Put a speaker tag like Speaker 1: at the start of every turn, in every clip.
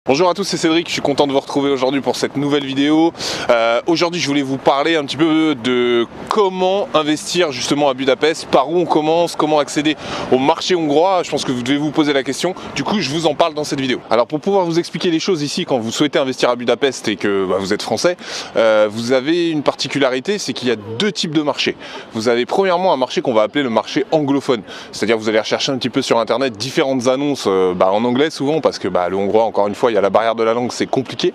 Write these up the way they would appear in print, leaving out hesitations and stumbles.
Speaker 1: Bonjour à tous, c'est Cédric, je suis content de vous retrouver aujourd'hui pour cette nouvelle vidéo. Aujourd'hui je voulais vous parler un petit peu de comment investir justement à Budapest, par où on commence, comment accéder au marché hongrois. Je pense que vous devez vous poser la question, du coup je vous en parle dans cette vidéo. Alors pour pouvoir vous expliquer les choses ici, quand vous souhaitez investir à Budapest et que vous êtes français, vous avez une particularité, c'est qu'il y a deux types de marchés. Vous avez premièrement un marché qu'on va appeler le marché anglophone, c'est-à-dire vous allez rechercher un petit peu sur internet différentes annonces en anglais souvent, parce que le hongrois, encore une fois, il y a la barrière de la langue, c'est compliqué,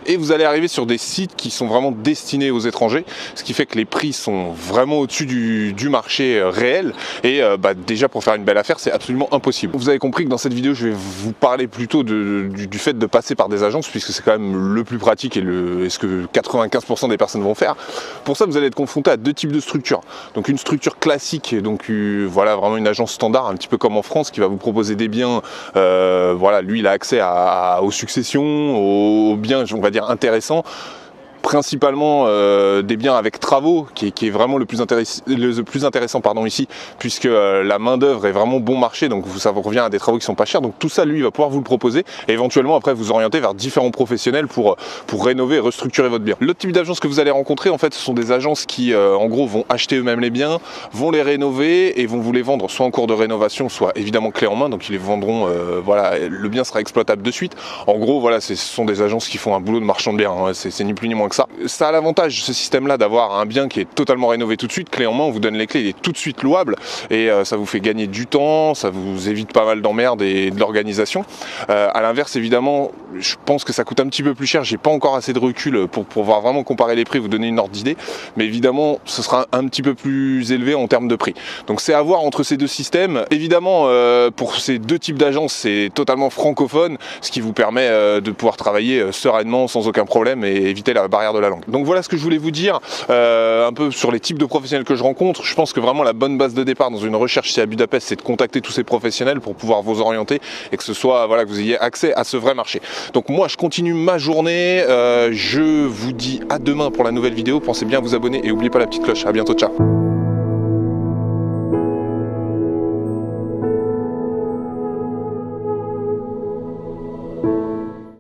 Speaker 1: et vous allez arriver sur des sites qui sont vraiment destinés aux étrangers, ce qui fait que les prix sont vraiment au-dessus du marché réel, et déjà pour faire une belle affaire, c'est absolument impossible. Vous avez compris que dans cette vidéo, je vais vous parler plutôt du fait de passer par des agences, puisque c'est quand même le plus pratique et ce que 95% des personnes vont faire. Pour ça, vous allez être confronté à deux types de structures. Donc une structure classique, donc voilà, vraiment une agence standard, un petit peu comme en France, qui va vous proposer des biens, lui il a accès aux successions, aux biens, on va dire, intéressants, principalement des biens avec travaux, qui est vraiment le plus intéressant ici, puisque la main d'œuvre est vraiment bon marché, donc ça vous revient à des travaux qui sont pas chers. Donc tout ça, lui, il va pouvoir vous le proposer, et éventuellement après vous orienter vers différents professionnels pour rénover et restructurer votre bien. L'autre type d'agence que vous allez rencontrer, en fait, ce sont des agences qui en gros vont acheter eux-mêmes les biens, vont les rénover et vont vous les vendre soit en cours de rénovation, soit évidemment clé en main, donc ils les vendront, le bien sera exploitable de suite. En gros, voilà, ce sont des agences qui font un boulot de marchand de biens, hein, c'est ni plus ni moins que ça. Ça a l'avantage, ce système-là, d'avoir un bien qui est totalement rénové tout de suite, clé en main, on vous donne les clés, il est tout de suite louable, et ça vous fait gagner du temps, ça vous évite pas mal d'emmerdes et de l'organisation. À l'inverse, évidemment, je pense que ça coûte un petit peu plus cher, j'ai pas encore assez de recul pour pouvoir vraiment comparer les prix, vous donner une ordre d'idée, mais évidemment, ce sera un petit peu plus élevé en termes de prix. Donc c'est à voir entre ces deux systèmes. Évidemment, pour ces deux types d'agences, c'est totalement francophone, ce qui vous permet de pouvoir travailler sereinement, sans aucun problème, et éviter la barrière de la langue. Donc voilà ce que je voulais vous dire un peu sur les types de professionnels que je rencontre. Je pense que vraiment la bonne base de départ dans une recherche ici à Budapest, c'est de contacter tous ces professionnels pour pouvoir vous orienter et que ce soit, que vous ayez accès à ce vrai marché. Donc moi je continue ma journée, je vous dis à demain pour la nouvelle vidéo. Pensez bien à vous abonner et n'oubliez pas la petite cloche. À bientôt, ciao.